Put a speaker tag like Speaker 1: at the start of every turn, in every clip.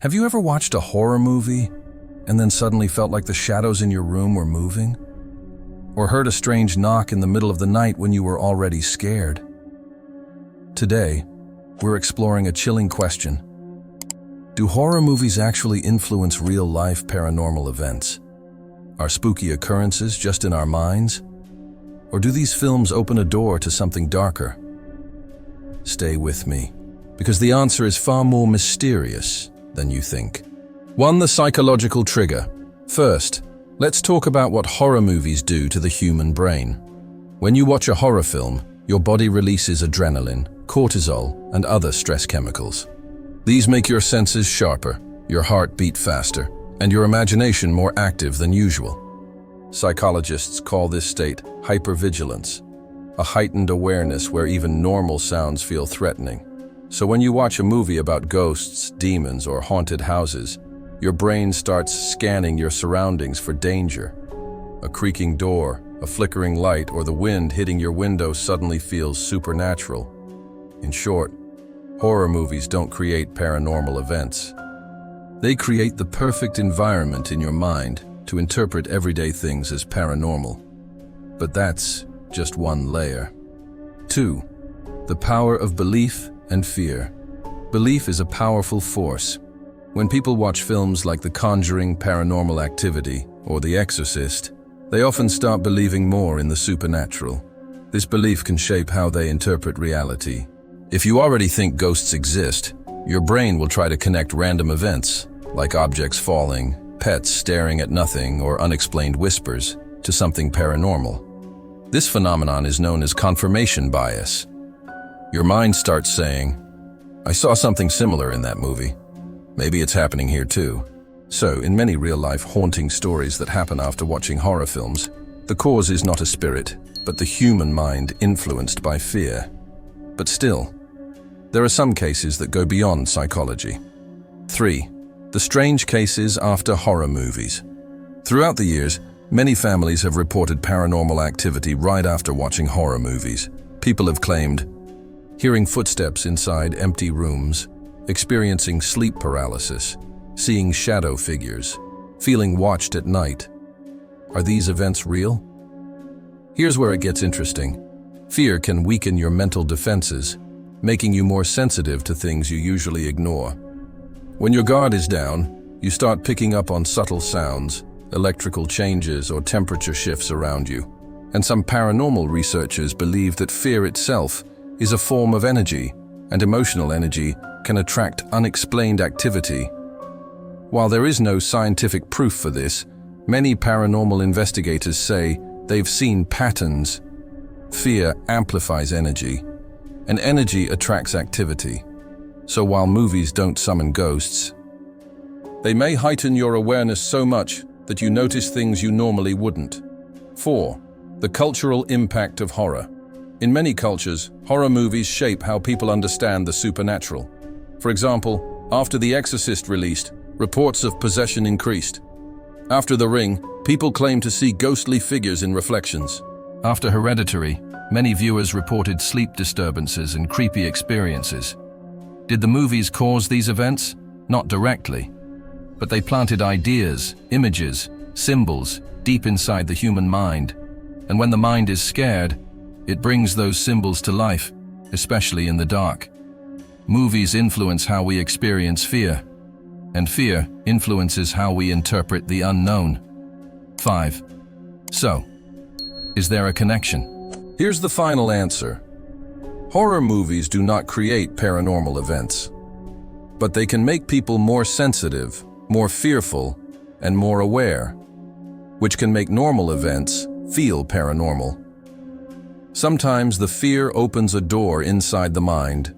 Speaker 1: Have you ever watched a horror movie and then suddenly felt like the shadows in your room were moving? Or heard a strange knock in the middle of the night when you were already scared? Today, we're exploring a chilling question. Do horror movies actually influence real-life paranormal events? Are spooky occurrences just in our minds? Or do these films open a door to something darker? Stay with me, because the answer is far more mysterious than you think. 1. The psychological trigger. First, let's talk about what horror movies do to the human brain. When you watch a horror film, your body releases adrenaline, cortisol, and other stress chemicals. These make your senses sharper, your heart beat faster, and your imagination more active than usual. Psychologists call this state hypervigilance, a heightened awareness where even normal sounds feel threatening. So when you watch a movie about ghosts, demons, or haunted houses, your brain starts scanning your surroundings for danger. A creaking door, a flickering light, or the wind hitting your window suddenly feels supernatural. In short, horror movies don't create paranormal events. They create the perfect environment in your mind to interpret everyday things as paranormal. But that's just one layer. 2. The power of belief and fear. Belief is a powerful force. When people watch films like The Conjuring, Paranormal Activity, or The Exorcist, they often start believing more in the supernatural. This belief can shape how they interpret reality. If you already think ghosts exist, your brain will try to connect random events, like objects falling, pets staring at nothing, or unexplained whispers, to something paranormal. This phenomenon is known as confirmation bias. Your mind starts saying, "I saw something similar in that movie. Maybe it's happening here too." So, in many real-life haunting stories that happen after watching horror films, the cause is not a spirit, but the human mind influenced by fear. But still, there are some cases that go beyond psychology. 3. The strange cases after horror movies. Throughout the years, many families have reported paranormal activity right after watching horror movies. People have claimed hearing footsteps inside empty rooms, experiencing sleep paralysis, seeing shadow figures, feeling watched at night. Are these events real? Here's where it gets interesting. Fear can weaken your mental defenses, making you more sensitive to things you usually ignore. When your guard is down, you start picking up on subtle sounds, electrical changes, or temperature shifts around you. And some paranormal researchers believe that fear itself is a form of energy, and emotional energy can attract unexplained activity. While there is no scientific proof for this, many paranormal investigators say they've seen patterns. Fear amplifies energy, and energy attracts activity. So while movies don't summon ghosts, they may heighten your awareness so much that you notice things you normally wouldn't. 4. The cultural impact of horror. In many cultures, horror movies shape how people understand the supernatural. For example, after The Exorcist released, reports of possession increased. After The Ring, people claimed to see ghostly figures in reflections. After Hereditary, many viewers reported sleep disturbances and creepy experiences. Did the movies cause these events? Not directly. But they planted ideas, images, symbols deep inside the human mind. And when the mind is scared, it brings those symbols to life, especially in the dark. Movies influence how we experience fear, and fear influences how we interpret the unknown. 5. So, is there a connection? Here's the final answer. Horror movies do not create paranormal events, but they can make people more sensitive, more fearful, and more aware, which can make normal events feel paranormal. Sometimes the fear opens a door inside the mind,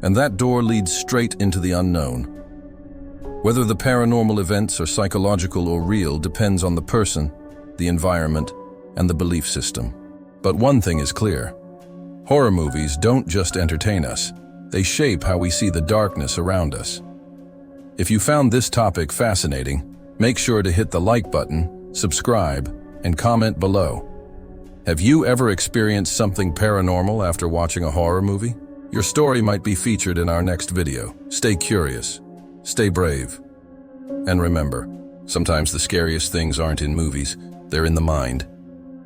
Speaker 1: and that door leads straight into the unknown. Whether the paranormal events are psychological or real depends on the person, the environment, and the belief system. But one thing is clear. Horror movies don't just entertain us, they shape how we see the darkness around us. If you found this topic fascinating, make sure to hit the like button, subscribe, and comment below. Have you ever experienced something paranormal after watching a horror movie? Your story might be featured in our next video. Stay curious. Stay brave. And remember, sometimes the scariest things aren't in movies, they're in the mind.